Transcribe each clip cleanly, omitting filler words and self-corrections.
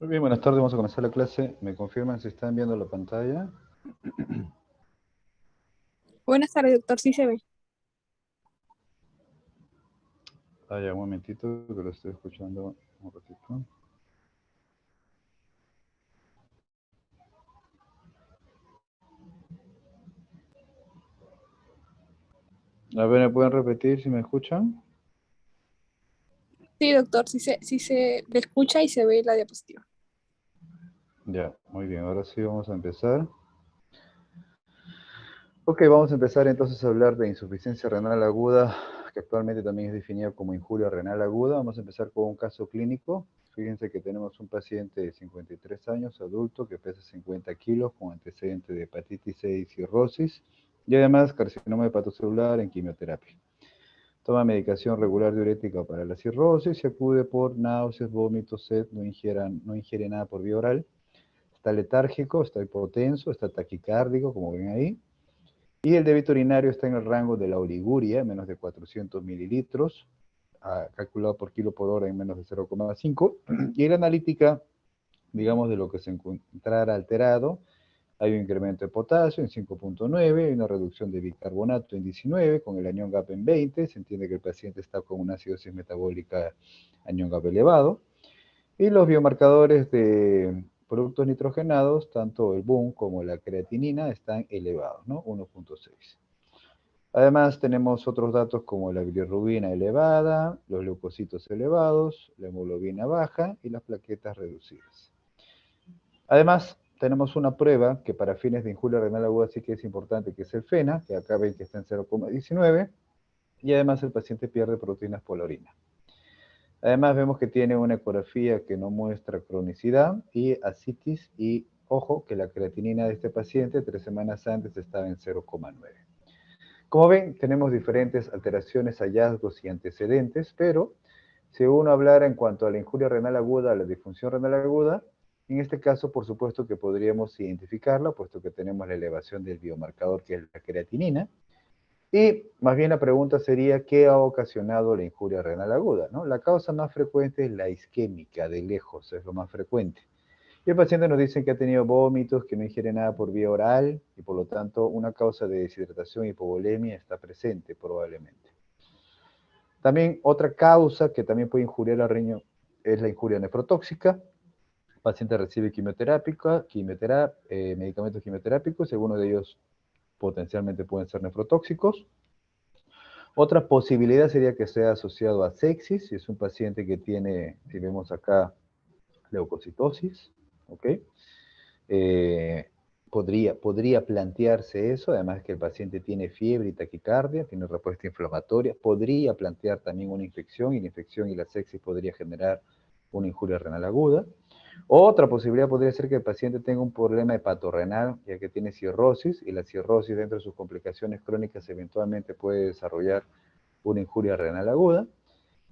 Muy bien, buenas tardes, vamos a comenzar la clase. ¿Me confirman si están viendo la pantalla? Buenas tardes, doctor. Sí se ve. Ah, ya, un momentito, que lo estoy escuchando un ratito. A ver, ¿me pueden repetir si me escuchan? Sí, doctor. Sí se le escucha y se ve la diapositiva. Ya, muy bien, ahora sí vamos a empezar. Ok, vamos a empezar entonces a hablar de insuficiencia renal aguda, que actualmente también es definida como injuria renal aguda. Vamos a empezar con un caso clínico. Fíjense que tenemos un paciente de 53 años, adulto, que pesa 50 kilos, con antecedentes de hepatitis C y cirrosis, y además carcinoma hepatocelular en quimioterapia. Toma medicación regular diurética para la cirrosis y acude por náuseas, vómitos, sed, no ingiere nada por vía oral. Está letárgico, está hipotenso, está taquicárdico, como ven ahí. Y el débito urinario está en el rango de la oliguria, menos de 400 mililitros, calculado por kilo por hora en menos de 0,5. Y la analítica, digamos, de lo que se encontrara alterado, hay un incremento de potasio en 5,9, hay una reducción de bicarbonato en 19, con el anión GAP en 20, se entiende que el paciente está con una acidosis metabólica anión GAP elevado, y los biomarcadores de productos nitrogenados, tanto el BUN como la creatinina, están elevados, ¿no? 1,6. Además, tenemos otros datos como la bilirrubina elevada, los leucocitos elevados, la hemoglobina baja y las plaquetas reducidas. Además, tenemos una prueba que para fines de injuria renal aguda sí que es importante, que es el FENA, que acá ven que está en 0,19, y además el paciente pierde proteínas por la orina. Además, vemos que tiene una ecografía que no muestra cronicidad y ascitis, y ojo que la creatinina de este paciente 3 semanas antes estaba en 0,9. Como ven, tenemos diferentes alteraciones, hallazgos y antecedentes, pero si uno hablara en cuanto a la injuria renal aguda, a la disfunción renal aguda, en este caso, por supuesto que podríamos identificarla, puesto que tenemos la elevación del biomarcador que es la creatinina. Y más bien la pregunta sería, ¿qué ha ocasionado la injuria renal aguda? ¿No? La causa más frecuente es la isquémica, de lejos, es lo más frecuente. Y el paciente nos dice que ha tenido vómitos, que no ingiere nada por vía oral, y por lo tanto una causa de deshidratación y hipovolemia está presente probablemente. También otra causa que también puede injuriar al riñón es la injuria nefrotóxica. El paciente recibe medicamentos quimioterápicos, algunos de ellos potencialmente pueden ser nefrotóxicos. Otra posibilidad sería que sea asociado a sepsis, si es un paciente que tiene, si vemos acá, leucocitosis, ¿ok? Eh, podría plantearse eso, además que el paciente tiene fiebre y taquicardia, tiene respuesta inflamatoria, podría plantear también una infección, y la infección y la sepsis podría generar una injuria renal aguda. Otra posibilidad podría ser que el paciente tenga un problema hepatorrenal, ya que tiene cirrosis, y la cirrosis dentro de sus complicaciones crónicas eventualmente puede desarrollar una injuria renal aguda.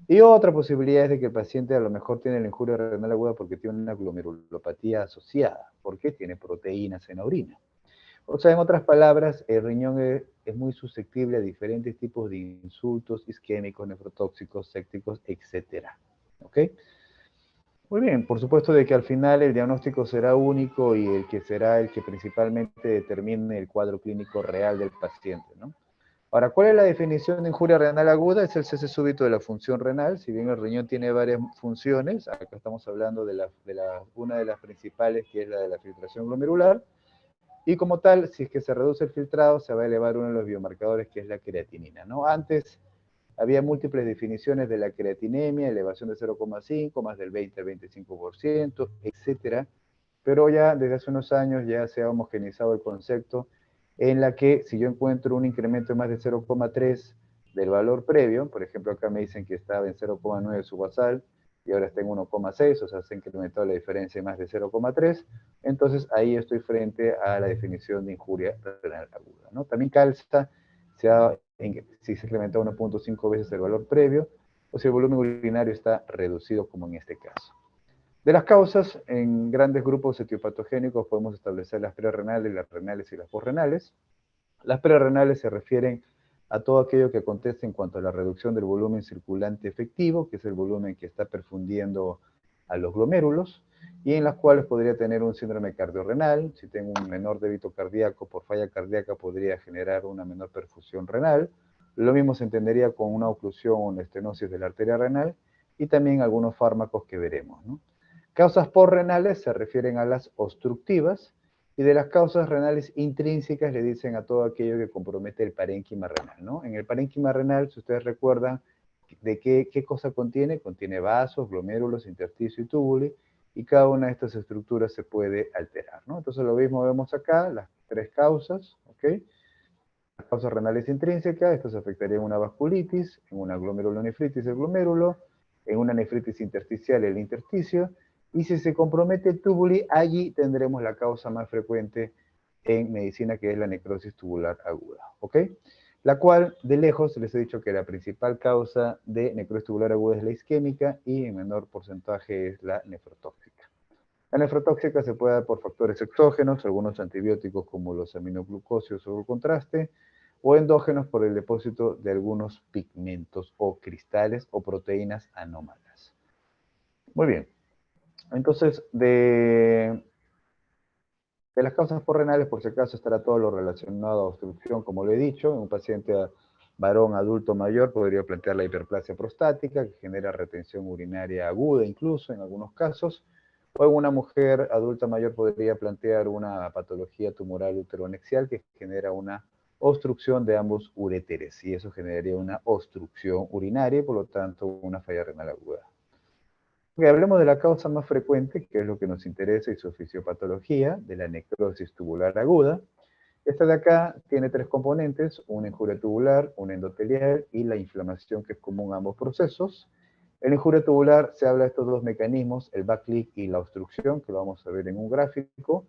Y otra posibilidad es de que el paciente a lo mejor tiene la injuria renal aguda porque tiene una glomerulopatía asociada, porque tiene proteínas en la orina. O sea, en otras palabras, el riñón es muy susceptible a diferentes tipos de insultos isquémicos, nefrotóxicos, sépticos, etcétera. ¿Ok? Muy bien, por supuesto de que al final el diagnóstico será único y el que será el que principalmente determine el cuadro clínico real del paciente, ¿no? Ahora, ¿cuál es la definición de injuria renal aguda? Es el cese súbito de la función renal. Si bien el riñón tiene varias funciones, acá estamos hablando una de las principales, que es la de la filtración glomerular, y como tal, si es que se reduce el filtrado, se va a elevar uno de los biomarcadores, que es la creatinina, ¿no? Antes había múltiples definiciones de la creatinemia, elevación de 0,5, más del 20 al 25%, etcétera. Pero ya desde hace unos años ya se ha homogeneizado el concepto, en la que si yo encuentro un incremento de más de 0,3 del valor previo, por ejemplo acá me dicen que estaba en 0,9 su basal y ahora está en 1,6, o sea, se ha incrementado la diferencia de más de 0,3, entonces ahí estoy frente a la definición de injuria renal aguda, ¿no? También calza si se incrementa 1,5 veces el valor previo, o si el volumen urinario está reducido, como en este caso. De las causas, en grandes grupos etiopatogénicos podemos establecer las prerrenales, las renales y las posrenales. Las prerrenales se refieren a todo aquello que acontece en cuanto a la reducción del volumen circulante efectivo, que es el volumen que está perfundiendo a los glomérulos, y en las cuales podría tener un síndrome cardiorrenal. Si tengo un menor débito cardíaco por falla cardíaca, podría generar una menor perfusión renal. Lo mismo se entendería con una oclusión o una estenosis de la arteria renal, y también algunos fármacos que veremos, ¿no? Causas porrenales se refieren a las obstructivas, y de las causas renales intrínsecas le dicen a todo aquello que compromete el parénquima renal, ¿no? En el parénquima renal, si ustedes recuerdan, ¿de qué cosa contiene? Contiene vasos, glomérulos, intersticio y túbulo, y cada una de estas estructuras se puede alterar, ¿no? Entonces lo mismo vemos acá, las tres causas, ¿ok? Las causas renales intrínsecas, esto se afectaría en una vasculitis, en una glomerulonefritis el glomérulo, en una nefritis intersticial el intersticio, y si se compromete el túbulo, allí tendremos la causa más frecuente en medicina, que es la necrosis tubular aguda, ¿ok? La cual, de lejos, les he dicho que la principal causa de necrosis tubular aguda es la isquémica, y en menor porcentaje es la nefrotóxica. La nefrotóxica se puede dar por factores exógenos, algunos antibióticos como los aminoglucósidos o el contraste, o endógenos por el depósito de algunos pigmentos o cristales o proteínas anómalas. Muy bien. Entonces, de las causas porrenales, por si acaso, estará todo lo relacionado a obstrucción, como lo he dicho. En un paciente varón adulto mayor podría plantear la hiperplasia prostática, que genera retención urinaria aguda incluso en algunos casos. O en una mujer adulta mayor podría plantear una patología tumoral uteroanexial que genera una obstrucción de ambos uréteres, y eso generaría una obstrucción urinaria y por lo tanto una falla renal aguda. Hablemos de la causa más frecuente, que es lo que nos interesa, y su fisiopatología, de la necrosis tubular aguda. Esta de acá tiene tres componentes: una injuria tubular, una endotelial y la inflamación, que es común a ambos procesos. En la injuria tubular se habla de estos dos mecanismos, el backleak y la obstrucción, que lo vamos a ver en un gráfico.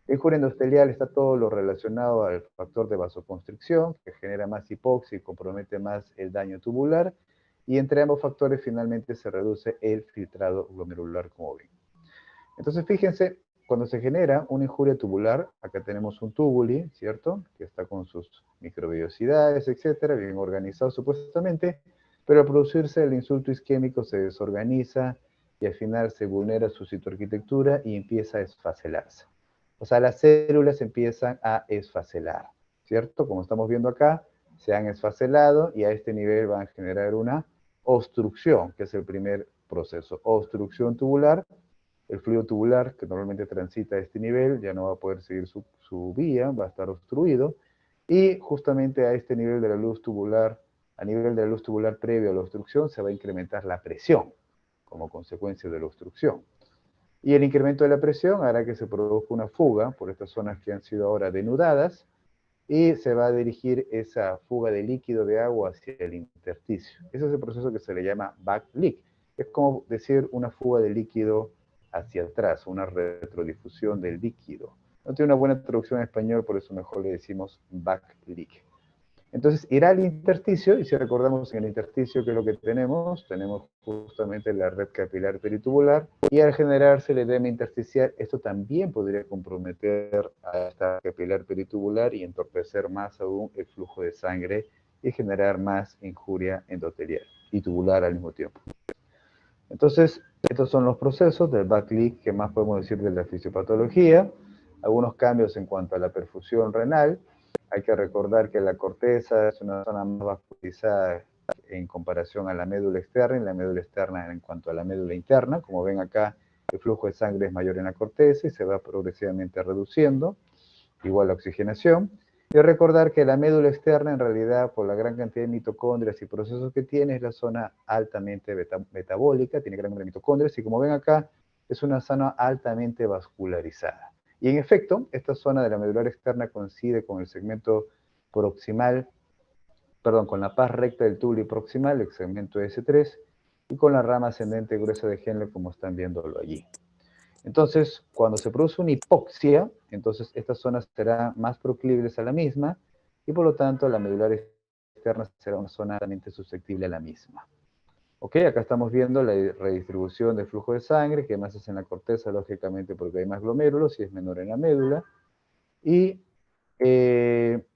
En injuria endotelial está todo lo relacionado al factor de vasoconstricción, que genera más hipoxia y compromete más el daño tubular. Y entre ambos factores finalmente se reduce el filtrado glomerular, como ven. Entonces fíjense, cuando se genera una injuria tubular, acá tenemos un túbuli, ¿cierto? Que está con sus microvellosidades, etcétera, bien organizado supuestamente, pero al producirse el insulto isquémico se desorganiza y al final se vulnera su citoarquitectura y empieza a esfacelarse. O sea, las células empiezan a esfacelar, ¿cierto? Como estamos viendo acá, se han esfacelado y a este nivel van a generar una obstrucción, que es el primer proceso. Obstrucción tubular. El fluido tubular, que normalmente transita a este nivel, ya no va a poder seguir su vía, va a estar obstruido, y justamente a este nivel de la luz tubular, a nivel de la luz tubular previo a la obstrucción, se va a incrementar la presión como consecuencia de la obstrucción. Y el incremento de la presión hará que se produzca una fuga por estas zonas que han sido ahora denudadas, y se va a dirigir esa fuga de líquido de agua hacia el intersticio. Ese es el proceso que se le llama back leak. Es como decir una fuga de líquido hacia atrás, una retrodifusión del líquido. No tiene una buena traducción en español, por eso mejor le decimos back leak. Entonces irá al intersticio, y si recordamos en el intersticio, ¿qué es lo que tenemos? Tenemos justamente la red capilar peritubular, y al generarse el edema intersticial, esto también podría comprometer a esta capilar peritubular y entorpecer más aún el flujo de sangre y generar más injuria endotelial y tubular al mismo tiempo. Entonces, estos son los procesos del back leak. ¿Qué más podemos decir de la fisiopatología? Algunos cambios en cuanto a la perfusión renal. Hay que recordar que la corteza es una zona más vascularizada en comparación a la médula externa, y la médula externa en cuanto a la médula interna. Como ven acá, el flujo de sangre es mayor en la corteza y se va progresivamente reduciendo, igual la oxigenación. Y recordar que la médula externa, en realidad, por la gran cantidad de mitocondrias y procesos que tiene, es la zona altamente metabólica, tiene gran cantidad de mitocondrias, y como ven acá, es una zona altamente vascularizada. Y en efecto, esta zona de la medular externa coincide con el segmento proximal, perdón, con la paz recta del túbulo proximal, el segmento S3, y con la rama ascendente gruesa de Henle, como están viéndolo allí. Entonces, cuando se produce una hipoxia, entonces estas zonas serán más proclives a la misma, y por lo tanto la medular externa será una zona altamente susceptible a la misma. Ok, acá estamos viendo la redistribución del flujo de sangre, que más es en la corteza, lógicamente, porque hay más glomérulos y es menor en la médula. Y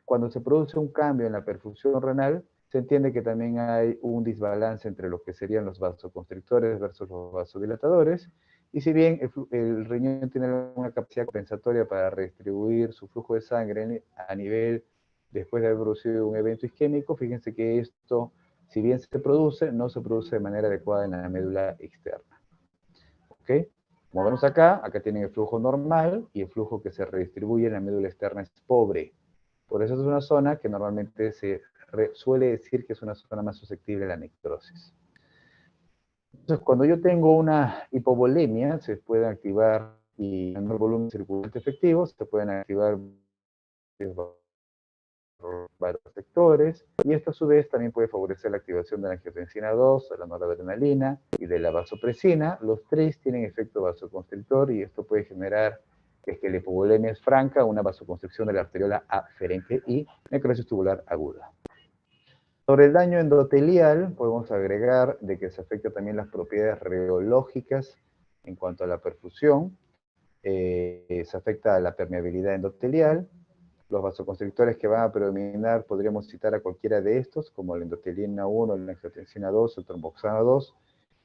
cuando se produce un cambio en la perfusión renal, se entiende que también hay un desbalance entre lo que serían los vasoconstrictores versus los vasodilatadores, Y si bien el riñón tiene una capacidad compensatoria para redistribuir su flujo de sangre a nivel después de haber producido un evento isquémico, fíjense que esto, si bien se produce, no se produce de manera adecuada en la médula externa. ¿Ok? Como vemos acá, acá tienen el flujo normal y el flujo que se redistribuye en la médula externa es pobre. Por eso es una zona que normalmente se suele decir que es una zona más susceptible a la necrosis. Entonces, cuando yo tengo una hipovolemia, se puede activar y menor volumen circulante efectivo, se pueden activar varios sectores, y esto a su vez también puede favorecer la activación de la angiotensina 2, de la noradrenalina y de la vasopresina. Los tres tienen efecto vasoconstrictor y esto puede generar que la hipovolemia es franca, una vasoconstricción de la arteriola aferente y necrosis tubular aguda. Sobre el daño endotelial, podemos agregar de que se afecta también las propiedades rheológicas en cuanto a la perfusión, se afecta la permeabilidad endotelial, los vasoconstrictores que van a predominar podríamos citar a cualquiera de estos, como la endotelina 1, la angiotensina 2, el tromboxano 2,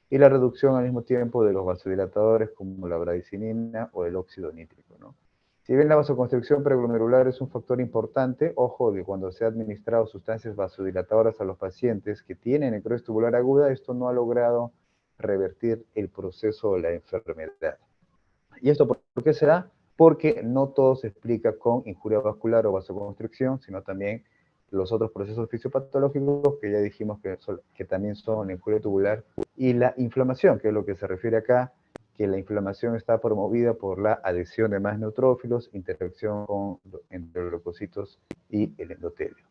y la reducción al mismo tiempo de los vasodilatadores como la bradicinina o el óxido nítrico, ¿no? Si bien la vasoconstricción preglomerular es un factor importante, ojo de cuando se ha administrado sustancias vasodilatadoras a los pacientes que tienen necrosis tubular aguda, esto no ha logrado revertir el proceso de la enfermedad. ¿Y esto por qué se da? Porque no todo se explica con injuria vascular o vasoconstricción, sino también los otros procesos fisiopatológicos que ya dijimos que también son la injuria tubular y la inflamación, que es lo que se refiere acá, que la inflamación está promovida por la adhesión de más neutrófilos, interacción entre los leucocitos y el endotelio.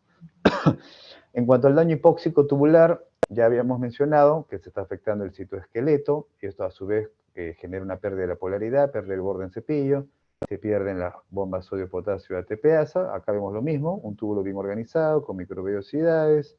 En cuanto al daño hipóxico tubular, ya habíamos mencionado que se está afectando el citoesqueleto, y esto a su vez genera una pérdida de la polaridad, pierde el borde en cepillo, se pierden las bombas sodio-potasio ATPasa, acá vemos lo mismo, un túbulo bien organizado, con microvellosidades,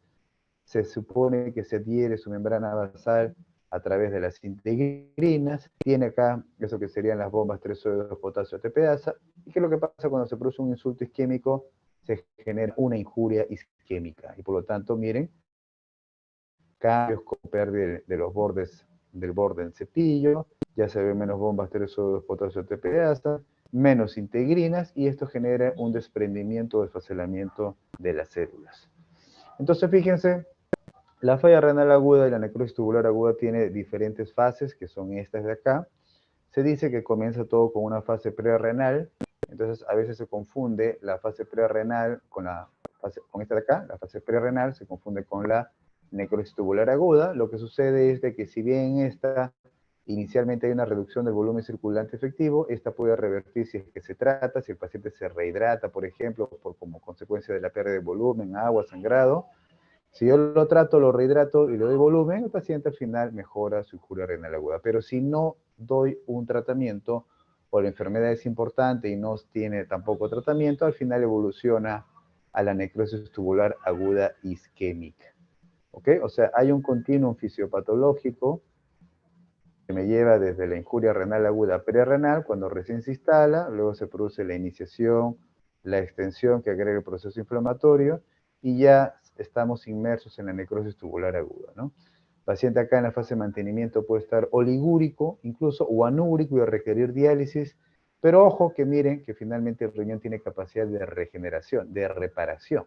se supone que se adhiere su membrana basal a través de las integrinas, tiene acá eso que serían las bombas 3-sodio-potasio ATPasa, y ¿qué es lo que pasa cuando se produce un insulto isquémico? Se genera una injuria isquémica, y por lo tanto, miren, cambios con pérdida de los bordes del borde del cepillo, ya se ven menos bombas 3-sodio-potasio ATPasa, menos integrinas, y esto genera un desprendimiento o desfacelamiento de las células. Entonces, fíjense, la falla renal aguda y la necrosis tubular aguda tiene diferentes fases, que son estas de acá. Se dice que comienza todo con una fase prerrenal, entonces a veces se confunde la fase prerrenal con esta de acá, la fase prerrenal se confunde con la necrosis tubular aguda. Lo que sucede es de que si bien esta inicialmente hay una reducción del volumen circulante efectivo, esta puede revertir si es que se trata, si el paciente se rehidrata, por ejemplo, como consecuencia de la pérdida de volumen, agua, sangrado. Si yo lo trato, lo rehidrato y le doy volumen, el paciente al final mejora su injuria renal aguda. Pero si no doy un tratamiento o la enfermedad es importante y no tiene tampoco tratamiento, al final evoluciona a la necrosis tubular aguda isquémica. ¿Ok? O sea, hay un continuum fisiopatológico que me lleva desde la injuria renal aguda prerrenal, cuando recién se instala, luego se produce la iniciación, la extensión que agrega el proceso inflamatorio, y ya estamos inmersos en la necrosis tubular aguda, ¿no? El paciente acá en la fase de mantenimiento puede estar oligúrico, incluso, o anúrico y requerir diálisis, pero ojo que miren que finalmente el riñón tiene capacidad de regeneración, de reparación.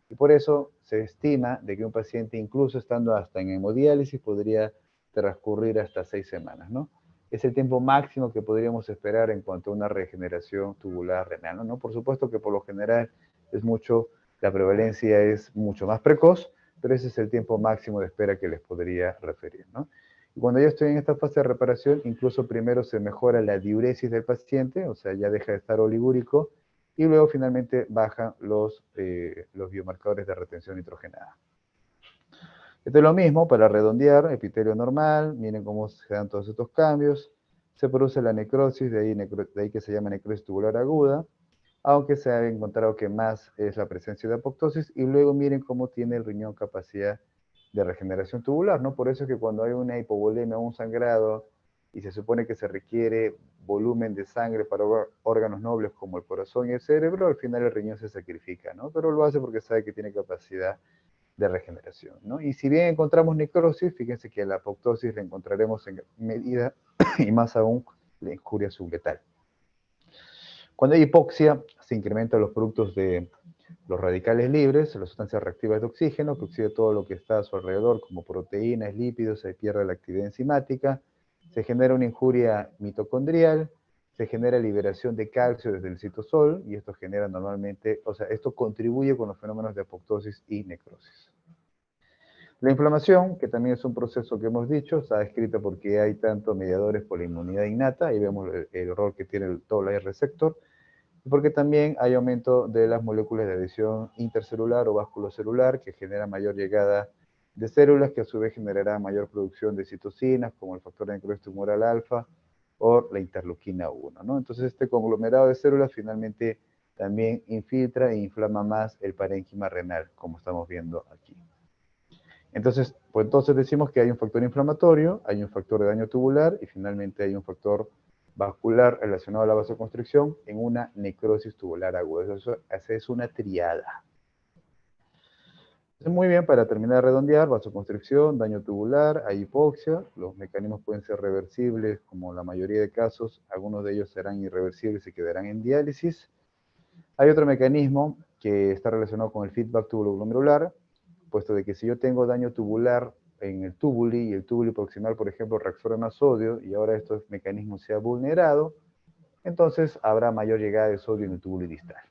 Y por eso se estima de que un paciente, incluso estando hasta en hemodiálisis, podría transcurrir hasta 6 semanas, ¿no? Es el tiempo máximo que podríamos esperar en cuanto a una regeneración tubular renal, ¿no? Por supuesto que por lo general es mucho, la prevalencia es mucho más precoz, pero ese es el tiempo máximo de espera que les podría referir, ¿no? Y cuando ya estoy en esta fase de reparación, incluso primero se mejora la diuresis del paciente, o sea, ya deja de estar oligúrico, y luego finalmente bajan los biomarcadores de retención nitrogenada. Esto es lo mismo para redondear, epitelio normal, miren cómo se dan todos estos cambios, se produce la necrosis, de ahí que se llama necrosis tubular aguda, aunque se ha encontrado que más es la presencia de apoptosis, y luego miren cómo tiene el riñón capacidad de regeneración tubular, ¿no? Por eso es que cuando hay una hipovolemia o un sangrado, y se supone que se requiere volumen de sangre para órganos nobles como el corazón y el cerebro, al final el riñón se sacrifica, ¿no? Pero lo hace porque sabe que tiene capacidad de regeneración, ¿no? Y si bien encontramos necrosis, fíjense que la apoptosis la encontraremos en medida, y más aún, la injuria subletal. Cuando hay hipoxia, se incrementan los productos de los radicales libres, las sustancias reactivas de oxígeno, que oxida todo lo que está a su alrededor, como proteínas, lípidos, se pierde la actividad enzimática, se genera una injuria mitocondrial, se genera liberación de calcio desde el citosol, y esto genera normalmente, o sea, esto contribuye con los fenómenos de apoptosis y necrosis. La inflamación, que también es un proceso que hemos dicho, está descrita porque hay tanto mediadores por la inmunidad innata, ahí vemos el rol que tiene el toll-like receptor, y porque también hay aumento de las moléculas de adhesión intercelular o vasculocelular que genera mayor llegada de células que a su vez generará mayor producción de citocinas como el factor de necrosis tumoral alfa o la interleuquina 1, ¿no? Entonces este conglomerado de células finalmente también infiltra e inflama más el parénquima renal, como estamos viendo aquí. Entonces, pues entonces decimos que hay un factor inflamatorio, hay un factor de daño tubular y finalmente hay un factor vascular relacionado a la vasoconstricción en una necrosis tubular aguda. Eso es una triada. Entonces, muy bien, para terminar de redondear, vasoconstricción, daño tubular, hay hipoxia, los mecanismos pueden ser reversibles, como la mayoría de casos, algunos de ellos serán irreversibles y quedarán en diálisis. Hay otro mecanismo que está relacionado con el feedback tubuloglomerular, puesto de que si yo tengo daño tubular en el túbuli y el túbulo proximal, por ejemplo, reabsorbe más sodio y ahora este mecanismo se ha vulnerado, entonces habrá mayor llegada de sodio en el túbulo distal.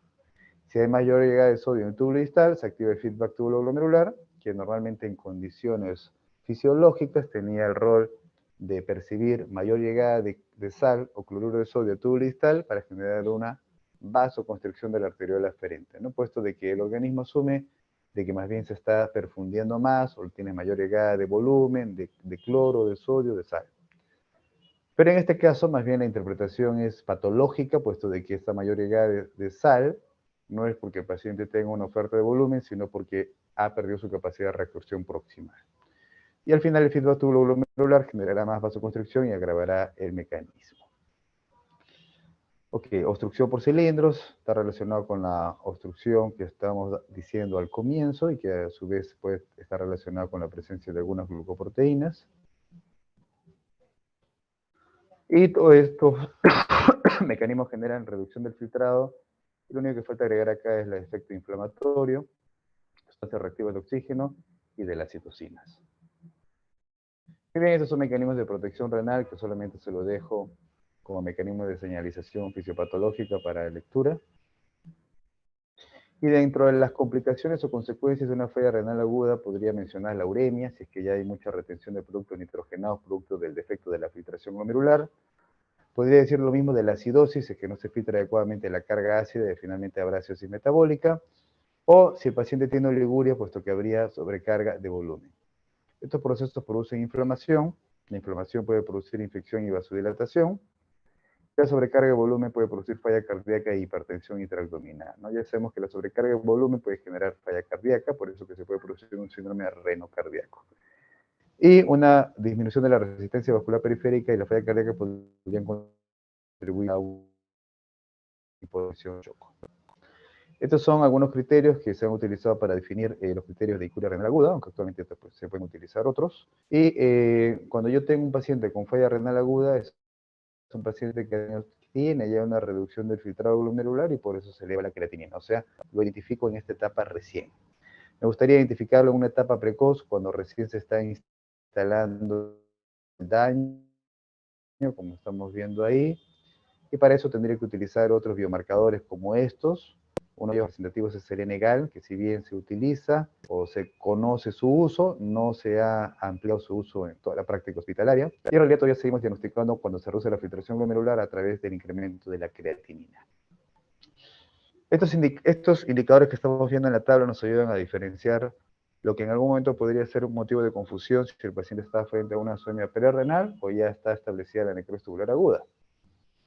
Si hay mayor llegada de sodio en el túbulo distal, se activa el feedback tubuloglomerular, que normalmente en condiciones fisiológicas tenía el rol de percibir mayor llegada de sal o cloruro de sodio al túbulo distal para generar una vasoconstricción de la arteriola aferente, ¿no? Puesto de que el organismo asume de que más bien se está perfundiendo más o tiene mayor llegada de volumen, de cloro, de sodio, de sal. Pero en este caso, más bien la interpretación es patológica, puesto de que esta mayor llegada de sal no es porque el paciente tenga una oferta de volumen, sino porque ha perdido su capacidad de reabsorción proximal. Y al final el feedback tubuloglomerular generará más vasoconstricción y agravará el mecanismo. Ok, obstrucción por cilindros está relacionado con la obstrucción que estamos diciendo al comienzo y que a su vez puede estar relacionado con la presencia de algunas glucoproteínas. Y todos estos mecanismos generan reducción del filtrado. Y lo único que falta agregar acá es el efecto inflamatorio, sustancias reactivas de oxígeno y de las citocinas. Muy bien, estos son mecanismos de protección renal que solamente se lo dejo como mecanismo de señalización fisiopatológica para lectura. Y dentro de las complicaciones o consecuencias de una falla renal aguda podría mencionar la uremia, si es que ya hay mucha retención de productos nitrogenados producto del defecto de la filtración glomerular. Podría decir lo mismo de la acidosis, si es que no se filtra adecuadamente la carga ácida y finalmente habrá acidosis metabólica. O si el paciente tiene oliguria, puesto que habría sobrecarga de volumen. Estos procesos producen inflamación. La inflamación puede producir infección y vasodilatación. La sobrecarga de volumen puede producir falla cardíaca e hipertensión intraabdominal, ¿no? Ya sabemos que la sobrecarga de volumen puede generar falla cardíaca, por eso que se puede producir un síndrome renocardíaco. Y una disminución de la resistencia vascular periférica y la falla cardíaca podrían contribuir a una hipotensión choco. Estos son algunos criterios que se han utilizado para definir los criterios de injuria renal aguda, aunque actualmente pues, se pueden utilizar otros. Y cuando yo tengo un paciente con falla renal aguda, es un paciente que tiene ya una reducción del filtrado glomerular y por eso se eleva la creatinina. O sea, lo identifico en esta etapa recién. Me gustaría identificarlo en una etapa precoz, cuando recién se está instalando el daño, como estamos viendo ahí. Y para eso tendría que utilizar otros biomarcadores como estos. Uno de ellos representativos es el N-gal, que si bien se utiliza o se conoce su uso, no se ha ampliado su uso en toda la práctica hospitalaria. Y en realidad todavía seguimos diagnosticando cuando se reduce la filtración glomerular a través del incremento de la creatinina. Estos indicadores que estamos viendo en la tabla nos ayudan a diferenciar lo que en algún momento podría ser un motivo de confusión si el paciente está frente a una anemia perirenal o ya está establecida la necrosis tubular aguda.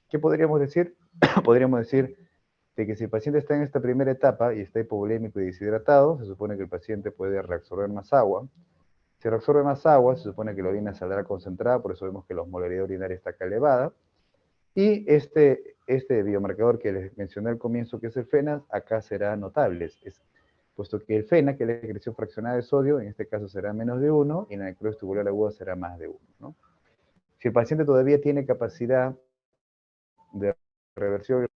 ¿Qué podríamos decir? Podríamos decir de que si el paciente está en esta primera etapa y está hipovolémico y deshidratado, se supone que el paciente puede reabsorber más agua. Si reabsorbe más agua, se supone que la orina saldrá concentrada, por eso vemos que la osmolaridad urinaria está acá elevada. Y este biomarcador que les mencioné al comienzo, que es el FENAS, acá será notable. puesto que el FENA, que es la excreción fraccionada de sodio, en este caso será menos de 1, y la necrosis tubular aguda será más de 1, ¿no? Si el paciente todavía tiene capacidad de reversión de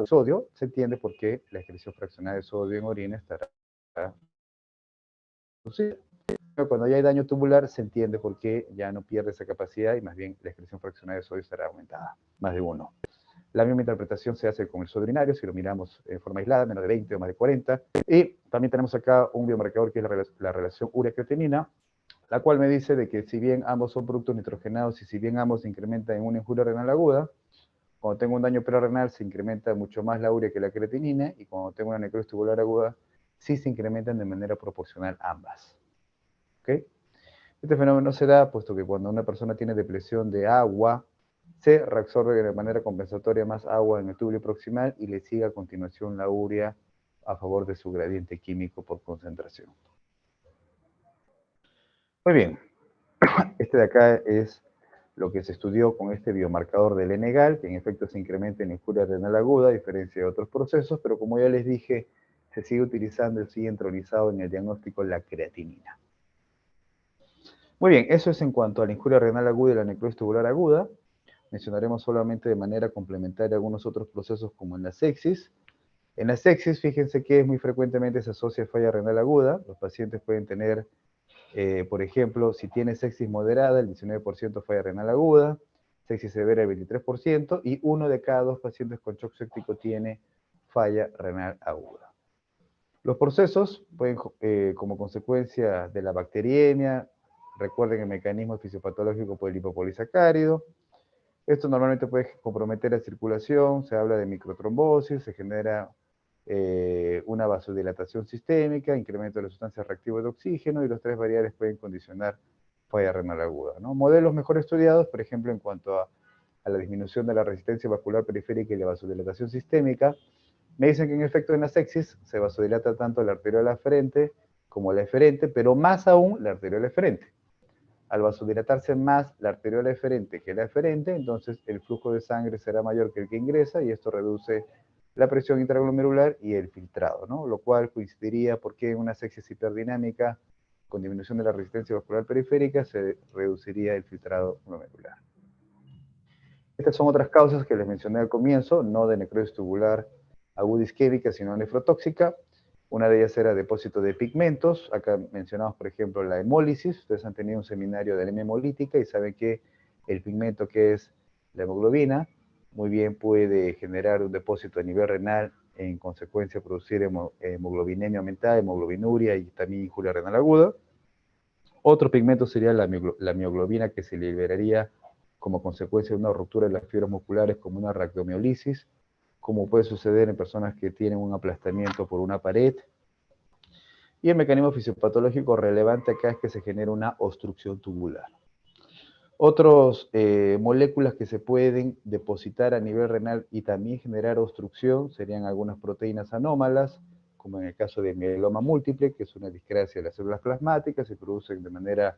sodio, se entiende por qué la excreción fraccionada de sodio en orina estará reducida. Cuando ya hay daño tubular, se entiende por qué ya no pierde esa capacidad y más bien la excreción fraccionada de sodio estará aumentada, más de 1. La misma interpretación se hace con el sodio urinario, si lo miramos en forma aislada, menos de 20 o más de 40. Y también tenemos acá un biomarcador que es la relación urea-creatinina, la cual me dice de que si bien ambos son productos nitrogenados y si bien ambos se incrementan en una injuria renal aguda, cuando tengo un daño prerenal se incrementa mucho más la urea que la creatinina, y cuando tengo una necrosis tubular aguda sí se incrementan de manera proporcional ambas. ¿Okay? Este fenómeno se da puesto que cuando una persona tiene depresión de agua, se reabsorbe de manera compensatoria más agua en el túbulo proximal y le sigue a continuación la urea a favor de su gradiente químico por concentración. Muy bien, este de acá es lo que se estudió con este biomarcador del N-gal, que en efecto se incrementa en injuria renal aguda, a diferencia de otros procesos, pero como ya les dije, se sigue utilizando, sigue entronizado en el diagnóstico la creatinina. Muy bien, eso es en cuanto a la injuria renal aguda y la necrosis tubular aguda. Mencionaremos solamente de manera complementaria algunos otros procesos como en la sepsis. En la sepsis, fíjense que muy frecuentemente se asocia falla renal aguda. Los pacientes pueden tener, por ejemplo, si tiene sepsis moderada, el 19% falla renal aguda, sepsis severa el 23%, y 1 de cada 2 pacientes con shock séptico tiene falla renal aguda. Los procesos pueden, como consecuencia de la bacteriemia, recuerden el mecanismo fisiopatológico por el lipopolisacárido. Esto normalmente puede comprometer la circulación, se habla de microtrombosis, se genera una vasodilatación sistémica, incremento de la sustancia reactiva de oxígeno, y los 3 variables pueden condicionar falla renal aguda, ¿no? Modelos mejor estudiados, por ejemplo, en cuanto a la disminución de la resistencia vascular periférica y la vasodilatación sistémica, me dicen que en efecto en la sepsis se vasodilata tanto la arteriola aferente como la eferente, pero más aún la arteriola eferente. Al vasodilatarse más la arteriola eferente que la eferente, entonces el flujo de sangre será mayor que el que ingresa y esto reduce la presión intraglomerular y el filtrado, ¿no? Lo cual coincidiría porque en una sepsis hiperdinámica con disminución de la resistencia vascular periférica se reduciría el filtrado glomerular. Estas son otras causas que les mencioné al comienzo, no de necrosis tubular aguda isquémica, sino nefrotóxica. Una de ellas era depósito de pigmentos. Acá mencionamos, por ejemplo, la hemólisis. Ustedes han tenido un seminario de anemia hemolítica y saben que el pigmento que es la hemoglobina muy bien puede generar un depósito a nivel renal, en consecuencia producir hemoglobinemia aumentada, hemoglobinuria y también injuria renal aguda. Otro pigmento sería la mioglobina, que se liberaría como consecuencia de una ruptura de las fibras musculares como una rhabdomiolisis, como puede suceder en personas que tienen un aplastamiento por una pared. Y el mecanismo fisiopatológico relevante acá es que se genera una obstrucción tubular. Otras moléculas que se pueden depositar a nivel renal y también generar obstrucción serían algunas proteínas anómalas, como en el caso de mieloma múltiple, que es una discrasia de las células plasmáticas, se producen de manera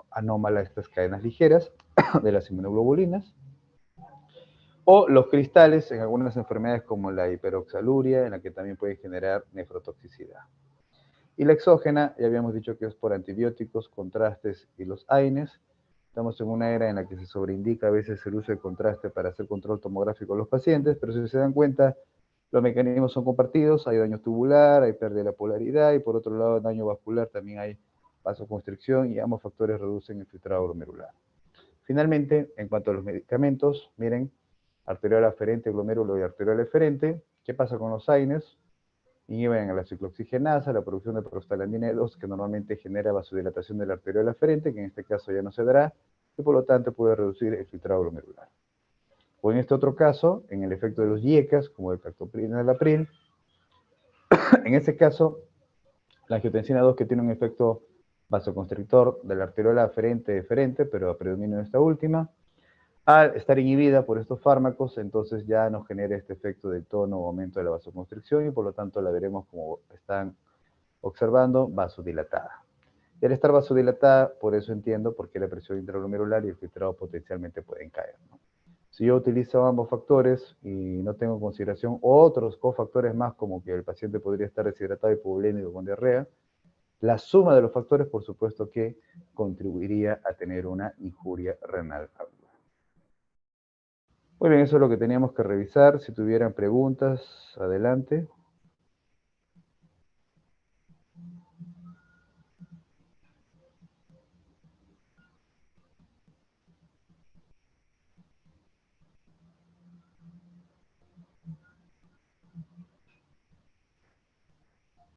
anómala estas cadenas ligeras de las inmunoglobulinas. O los cristales en algunas enfermedades como la hiperoxaluria, en la que también puede generar nefrotoxicidad. Y la exógena, ya habíamos dicho que es por antibióticos, contrastes y los AINES. Estamos en una era en la que se sobreindica a veces el uso de contraste para hacer control tomográfico a los pacientes, pero si se dan cuenta, los mecanismos son compartidos, hay daño tubular, hay pérdida de la polaridad, y por otro lado, daño vascular, también hay vasoconstricción, y ambos factores reducen el filtrado glomerular. Finalmente, en cuanto a los medicamentos, miren, arteriola aferente, glomérulo y arteriola eferente. ¿Qué pasa con los AINES? Inhiben a la ciclooxigenasa, la producción de prostaglandina 2, que normalmente genera vasodilatación de la arteriola aferente, que en este caso ya no se dará, y por lo tanto puede reducir el filtrado glomerular. O en este otro caso, en el efecto de los IECAS, como el captopril y el april, en este caso, la angiotensina 2, que tiene un efecto vasoconstrictor de la arteriola aferente eferente, pero a predominio de esta última, al estar inhibida por estos fármacos, entonces ya no genera este efecto de tono o aumento de la vasoconstricción, y por lo tanto la veremos, como están observando, vasodilatada. Y al estar vasodilatada, por eso entiendo por qué la presión intraglomerular y el filtrado potencialmente pueden caer, ¿no? Si yo utilizo ambos factores y no tengo en consideración otros cofactores más, como que el paciente podría estar deshidratado, hipovolémico con diarrea, la suma de los factores, por supuesto, que contribuiría a tener una injuria renal aguda. Muy bien, eso es lo que teníamos que revisar. Si tuvieran preguntas, adelante.